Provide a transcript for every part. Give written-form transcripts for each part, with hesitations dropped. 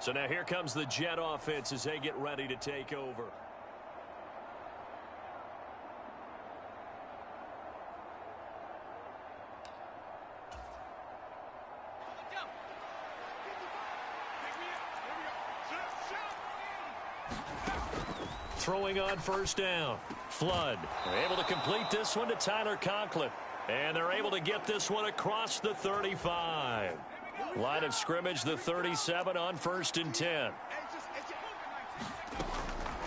So now here comes the Jet offense as they get ready to take over. Throwing on first down. Flood. They're able to complete this one to Tyler Conklin. And they're able to get this one across the 35. Line of scrimmage, the 37 on 1st and 10.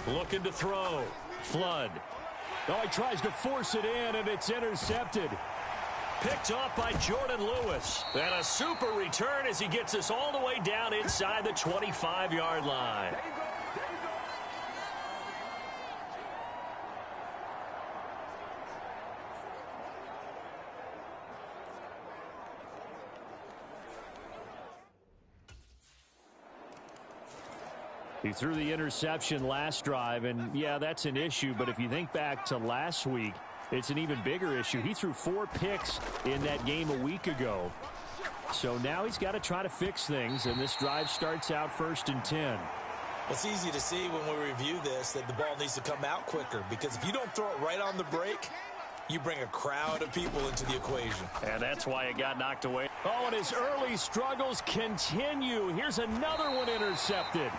Looking to throw. Flood. Oh, he tries to force it in, and it's intercepted. Picked off by Jordan Lewis. And a super return as he gets us all the way down inside the 25-yard line. He threw the interception last drive, and, yeah, that's an issue. But if you think back to last week, it's an even bigger issue. He threw 4 picks in that game a week ago. So now he's got to try to fix things, and this drive starts out 1st and 10. It's easy to see when we review this that the ball needs to come out quicker, because if you don't throw it right on the break, you bring a crowd of people into the equation. And that's why it got knocked away. Oh, and his early struggles continue. Here's another one intercepted.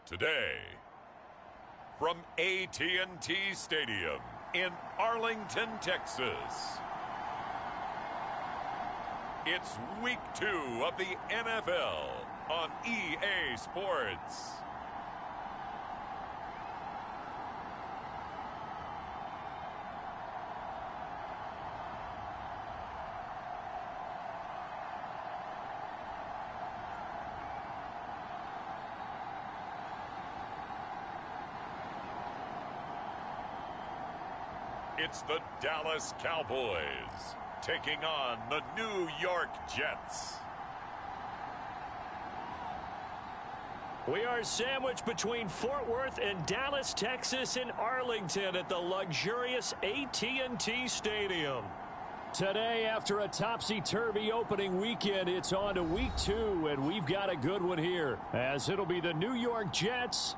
Today, from AT&T Stadium in Arlington, Texas, it's Week 2 of the NFL on EA Sports. It's the Dallas Cowboys taking on the New York Jets. We are sandwiched between Fort Worth and Dallas, Texas, and Arlington at the luxurious AT&T Stadium. Today, after a topsy-turvy opening weekend, it's on to Week 2, and we've got a good one here, as it'll be the New York Jets.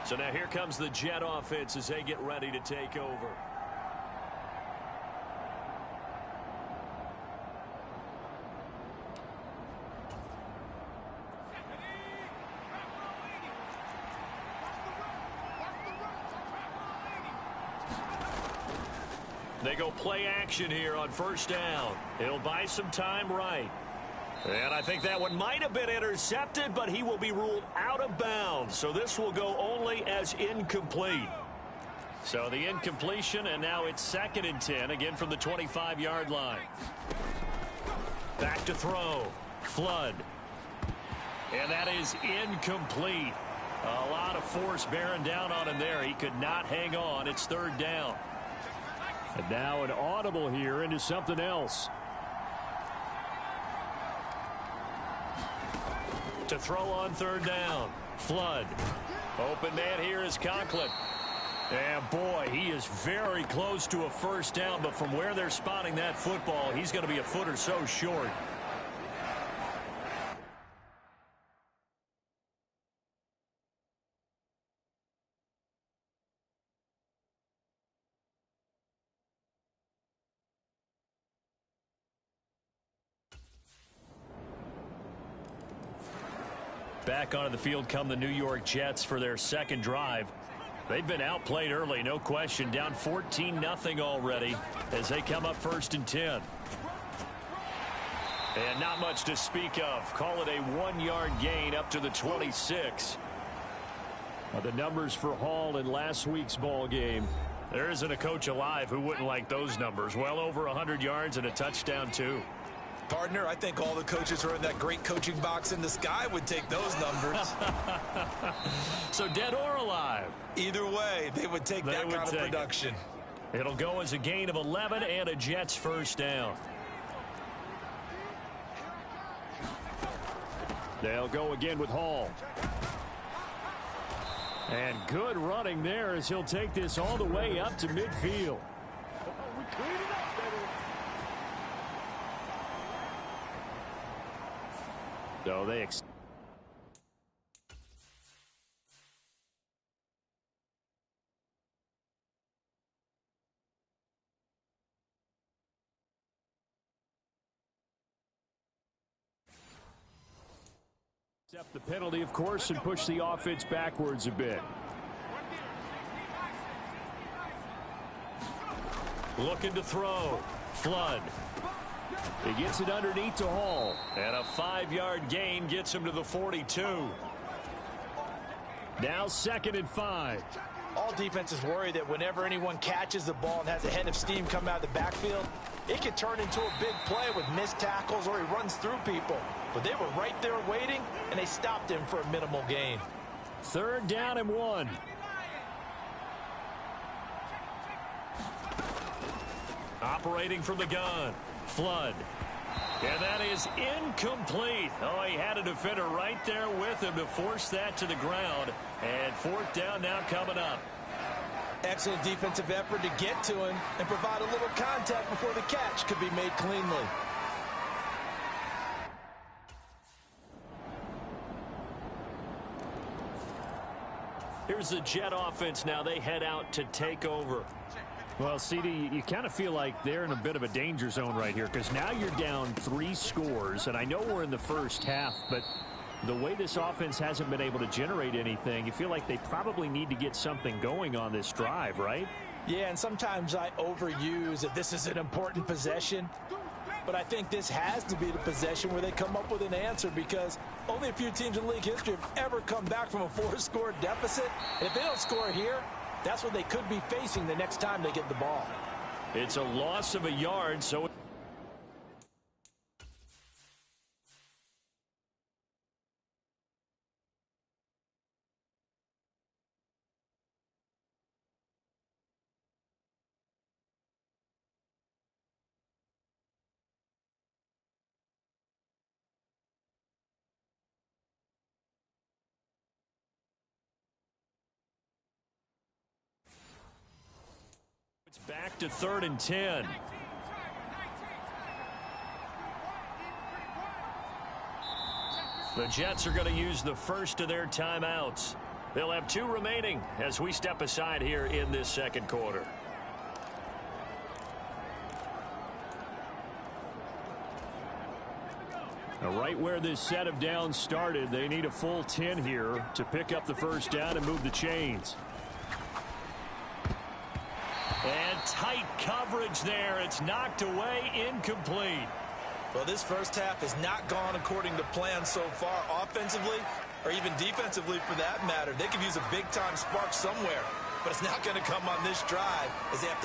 So now here comes the Jet offense as they get ready to take over. They go play action here on first down. It'll buy some time right. And I think that one might have been intercepted, but he will be ruled out of bounds. So this will go only as incomplete. So the incompletion, and now it's 2nd and 10, again from the 25-yard line. Back to throw. Flood. And that is incomplete. A lot of force bearing down on him there. He could not hang on. It's 3rd down. And now an audible here into something else. To throw on 3rd down. Flood. Open man here is Conklin. And boy, he is very close to a first down, but from where they're spotting that football, he's going to be a foot or so short. Back onto the field come the New York Jets for their 2nd drive. They've been outplayed early, no question. Down 14-0 already as they come up 1st and 10. And not much to speak of. Call it a 1-yard gain up to the 26. The numbers for Hall in last week's ball game. There isn't a coach alive who wouldn't like those numbers. Well over 100 yards and a touchdown, too. Partner, I think all the coaches who are in that great coaching box in the sky would take those numbers. So dead or alive? Either way, they would take that kind of production. It'll go as a gain of 11 and a Jets first down. They'll go again with Hall. And good running there as he'll take this all the way up to midfield. So they accept the penalty, of course, and push the offense backwards a bit. Looking to throw. Flood. He gets it underneath to Hall. And a 5-yard gain gets him to the 42. Now 2nd and 5. All defenses worry that whenever anyone catches the ball and has a head of steam come out of the backfield, it can turn into a big play with missed tackles or he runs through people. But they were right there waiting, and they stopped him for a minimal gain. 3rd down and 1. Operating from the gun. Flood. And that is incomplete. Oh, he had a defender right there with him to force that to the ground. And 4th down now coming up. Excellent defensive effort to get to him and provide a little contact before the catch could be made cleanly. Here's the Jet offense now. They head out to take over. Well, CD, you kind of feel like they're in a bit of a danger zone right here because now you're down 3 scores, and I know we're in the first half, but the way this offense hasn't been able to generate anything, you feel like they probably need to get something going on this drive, right? Yeah, and sometimes I overuse that this is an important possession, but I think this has to be the possession where they come up with an answer because only a few teams in league history have ever come back from a 4-score deficit. And if they don't score here, that's what they could be facing the next time they get the ball. It's a loss of a yard, so it's back to 3rd and 10. The Jets are going to use the first of their timeouts. They'll have 2 remaining as we step aside here in this second quarter. Now, right where this set of downs started, they need a full 10 here to pick up the first down and move the chains. And tight coverage there. It's knocked away, incomplete. Well, this first half has not gone according to plan so far, offensively or even defensively for that matter. They could use a big-time spark somewhere, but it's not going to come on this drive as they have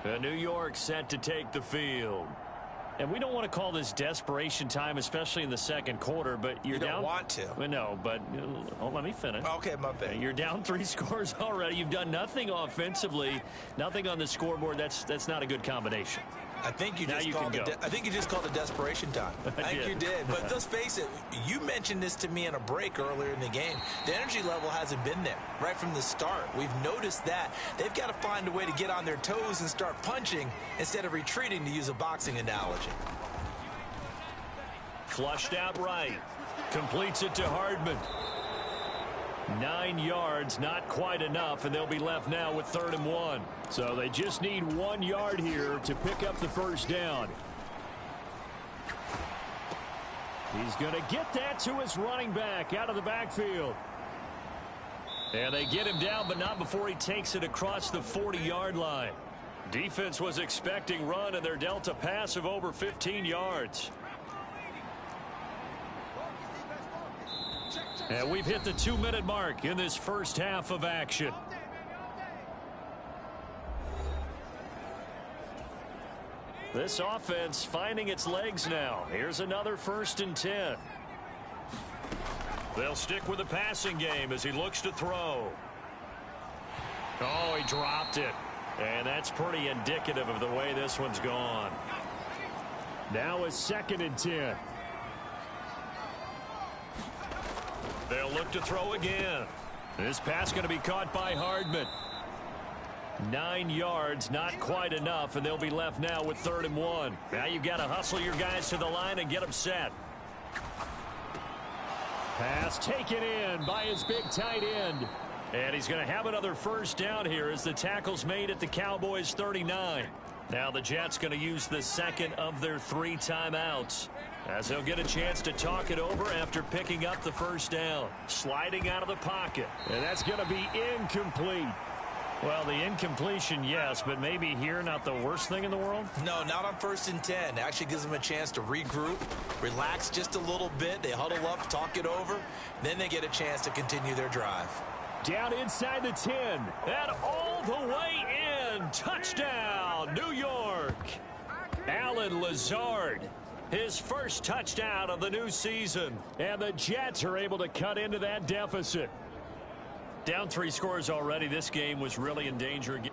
to. New York set to take the field. And we don't want to call this desperation time, especially in the second quarter, but you're down. You don't want to. Well, no, but let me finish. Okay, my bad. You're down 3 scores already. You've done nothing offensively, nothing on the scoreboard. That's not a good combination. I think you just called it desperation time. I think you did. But let's face it, you mentioned this to me in a break earlier in the game. The energy level hasn't been there right from the start. We've noticed that. They've got to find a way to get on their toes and start punching instead of retreating, to use a boxing analogy. Flushed out right. Completes it to Hardman. 9 yards, not quite enough, and they'll be left now with 3rd and 1. So they just need 1 yard here to pick up the first down. He's going to get that to his running back out of the backfield. And they get him down, but not before he takes it across the 40-yard line. Defense was expecting run, and they're dealt a pass of over 15 yards. And we've hit the 2-minute mark in this first half of action. This offense finding its legs now. Here's another 1st and 10. They'll stick with the passing game as he looks to throw. Oh, he dropped it. And that's pretty indicative of the way this one's gone. Now a 2nd and 10. They'll look to throw again. This pass going to be caught by Hardman. 9 yards, not quite enough, and they'll be left now with 3rd and 1. Now you've got to hustle your guys to the line and get them set. Pass taken in by his big tight end. And he's going to have another first down here as the tackle's made at the Cowboys' 39. Now the Jets going to use the second of their 3 timeouts, as they'll get a chance to talk it over after picking up the first down. Sliding out of the pocket. And that's going to be incomplete. Well, the incompletion, yes, but maybe here not the worst thing in the world? No, not on 1st and 10. It actually gives them a chance to regroup, relax just a little bit. They huddle up, talk it over. Then they get a chance to continue their drive. Down inside the 10. And all the way in. Touchdown, New York. Allen Lazard. His first touchdown of the new season. And the Jets are able to cut into that deficit. Down 3 scores already. This game was really in danger again.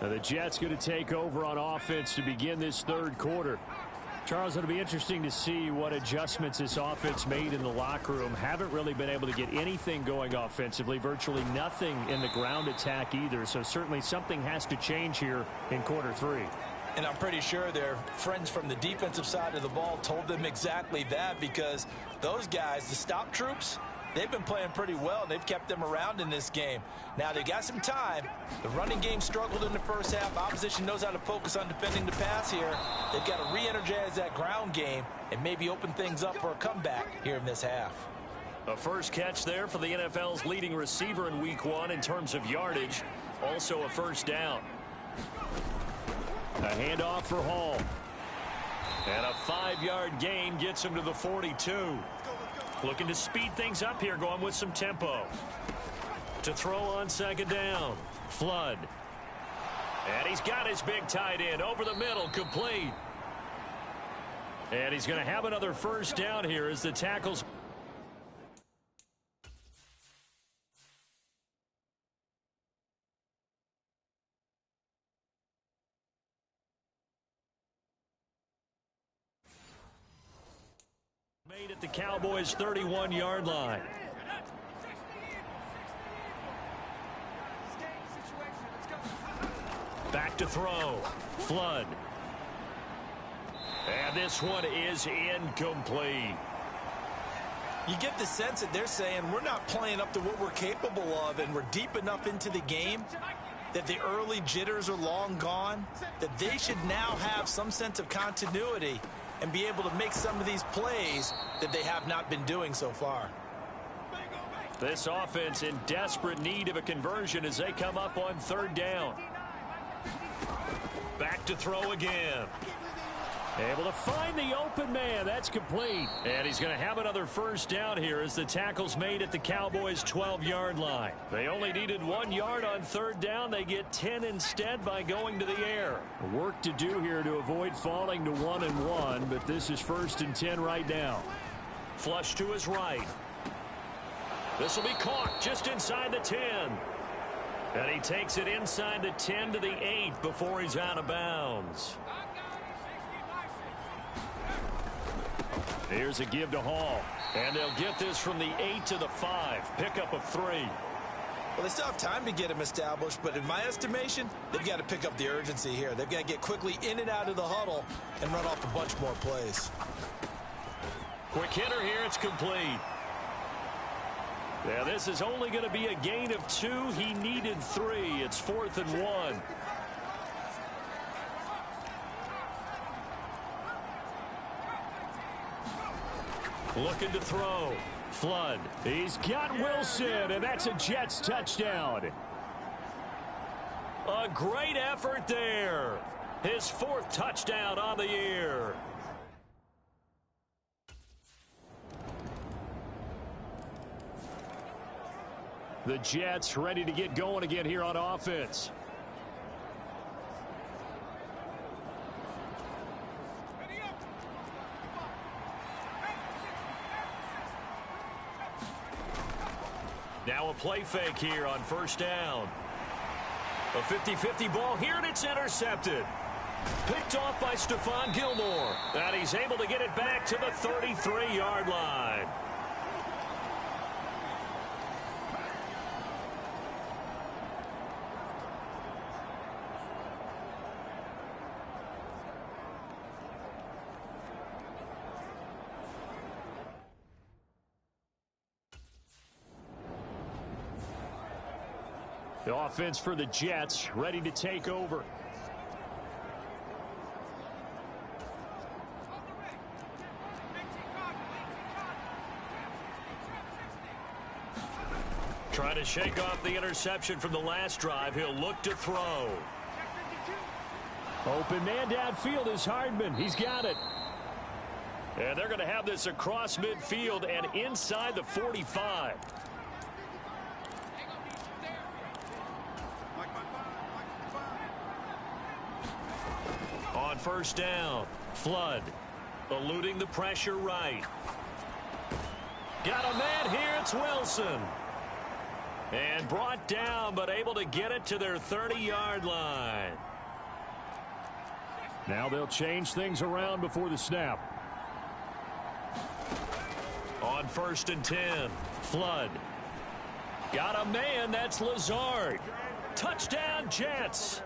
Now the Jets going to take over on offense to begin this third quarter. Charles, it'll be interesting to see what adjustments this offense made in the locker room. Haven't really been able to get anything going offensively, virtually nothing in the ground attack either. So certainly something has to change here in quarter three. And I'm pretty sure their friends from the defensive side of the ball told them exactly that, because those guys, the stop troops, they've been playing pretty well, and they've kept them around in this game. Now, they got some time. The running game struggled in the first half. Opposition knows how to focus on defending the pass here. They've got to re-energize that ground game and maybe open things up for a comeback here in this half. A first catch there for the NFL's leading receiver in Week 1 in terms of yardage. Also a first down. A handoff for Hall. And a 5-yard gain gets him to the 42. Looking to speed things up here, going with some tempo. To throw on second down. Flood. And he's got his big tight end over the middle, complete. And he's going to have another first down here as the tackles. Made at the Cowboys' 31-yard line. Back to throw. Flood. And this one is incomplete. You get the sense that they're saying we're not playing up to what we're capable of, and we're deep enough into the game that the early jitters are long gone, that they should now have some sense of continuity and be able to make some of these plays that they have not been doing so far. This offense in desperate need of a conversion as they come up on third down. Back to throw again. Able to find the open man. That's complete. And he's going to have another first down here as the tackle's made at the Cowboys' 12-yard line. They only needed 1 yard on third down. They get 10 instead by going to the air. Work to do here to avoid falling to 1-1, but this is 1st and 10 right now. Flush to his right. This will be caught just inside the 10. And he takes it inside the 10 to the 8 before he's out of bounds. Here's a give to Hall. And they'll get this from the 8 to the 5. Pickup of 3. Well, they still have time to get him established, but in my estimation, they've got to pick up the urgency here. They've got to get quickly in and out of the huddle and run off a bunch more plays. Quick hitter here. It's complete. Yeah, this is only going to be a gain of 2. He needed 3. It's 4th and 1. Looking to throw. Flood. He's got Wilson, and that's a Jets touchdown. A great effort there. His 4th touchdown on the year. The Jets ready to get going again here on offense. Now a play fake here on first down. A 50-50 ball here, and it's intercepted. Picked off by Stephon Gilmore. And he's able to get it back to the 33-yard line. The offense for the Jets ready to take over. Trying to shake off the interception from the last drive. He'll look to throw. Open man downfield is Hardman. He's got it. And they're going to have this across midfield and inside the 45. On first down, Flood eluding the pressure right. Got a man here, it's Wilson. And brought down, but able to get it to their 30-yard line. Now they'll change things around before the snap. On 1st and 10, Flood. Got a man, that's Lazard. Touchdown, Jets.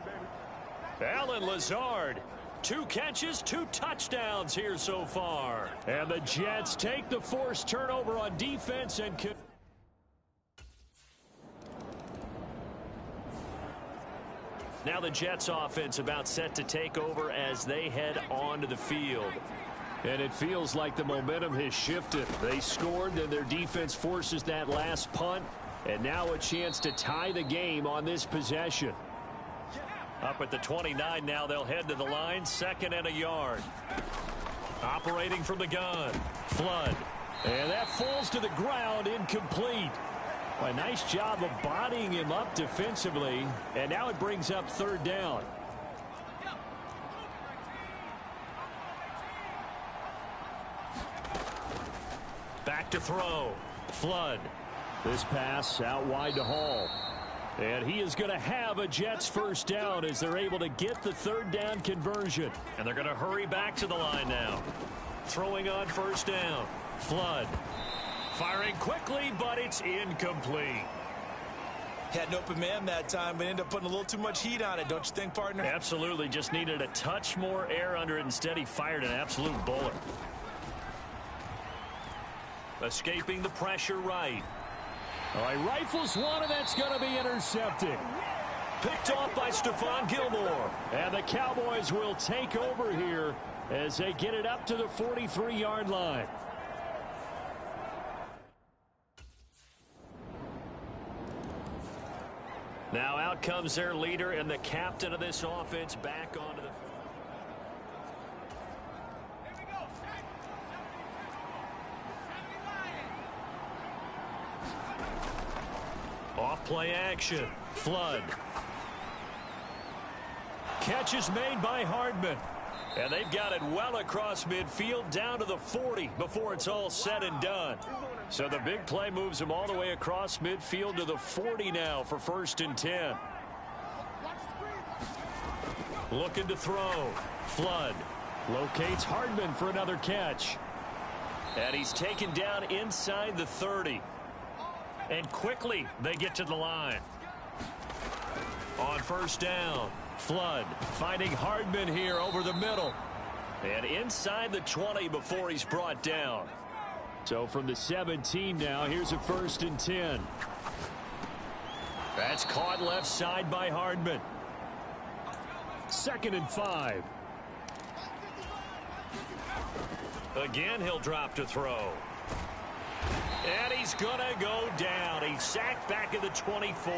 Allen Lazard. 2 catches, 2 touchdowns here so far. And the Jets take the forced turnover on defense and now the Jets offense about set to take over as they head onto the field. And it feels like the momentum has shifted. They scored, then their defense forces that last punt. And now a chance to tie the game on this possession. Up at the 29 now, they'll head to the line, 2nd and a yard. Operating from the gun, Flood. And that falls to the ground, incomplete. A nice job of bodying him up defensively. And now it brings up 3rd down. Back to throw. Flood. This pass out wide to Hall. And he is going to have a Jets first down as they're able to get the 3rd down conversion. And they're going to hurry back to the line now. Throwing on 1st down. Flood. Firing quickly, but it's incomplete. Had an open man that time, but ended up putting a little too much heat on it, don't you think, partner? Absolutely. Just needed a touch more air under it. Instead, he fired an absolute bullet. Escaping the pressure right. All right, rifles one, and that's going to be intercepted. Picked off by Stephon Gilmore. And the Cowboys will take over here as they get it up to the 43-yard line. Now out comes their leader and the captain of this offense back onto the off play action. Flood. Catch is made by Hardman. And they've got it well across midfield down to the 40 before it's all said and done. So the big play moves them all the way across midfield to the 40 now for 1st and 10. Looking to throw. Flood locates Hardman for another catch. And he's taken down inside the 30. And quickly they get to the line. On 1st down, Flood finding Hardman here over the middle. And inside the 20 before he's brought down. So from the 17 now, here's a 1st and 10. That's caught left side by Hardman. 2nd and 5. Again, he'll drop to throw. And he's going to go down. He's sacked back at the 24.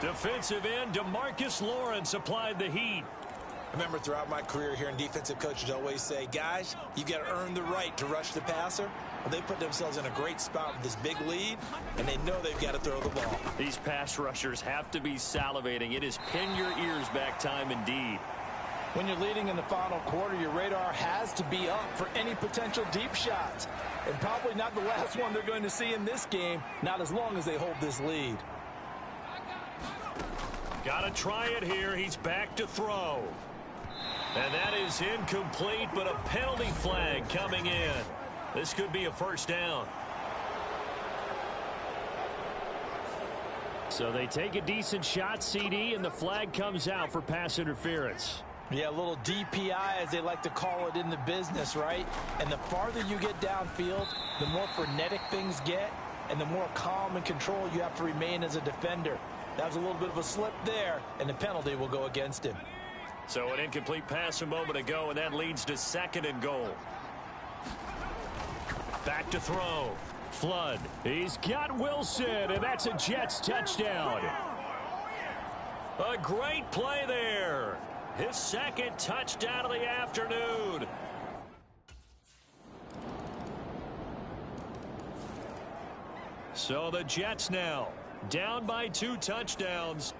Defensive end, DeMarcus Lawrence applied the heat. I remember throughout my career hearing defensive coaches always say, guys, you got to earn the right to rush the passer. Well, they put themselves in a great spot with this big lead, and they know they've got to throw the ball. These pass rushers have to be salivating. It is pin your ears back time indeed. When you're leading in the final quarter, your radar has to be up for any potential deep shots. And probably not the last one they're going to see in this game, not as long as they hold this lead. Got to try it here. He's back to throw. And that is incomplete, but a penalty flag coming in. This could be a 1st down. So they take a decent shot, CD, and the flag comes out for pass interference. Yeah, a little DPI, as they like to call it in the business, right? And the farther you get downfield, the more frenetic things get, and the more calm and control you have to remain as a defender. That was a little bit of a slip there, and the penalty will go against him. So an incomplete pass a moment ago, and that leads to 2nd and goal. Back to throw. Flood. He's got Wilson, and that's a Jets touchdown. A great play there. His 2nd touchdown of the afternoon. So the Jets now down by 2 touchdowns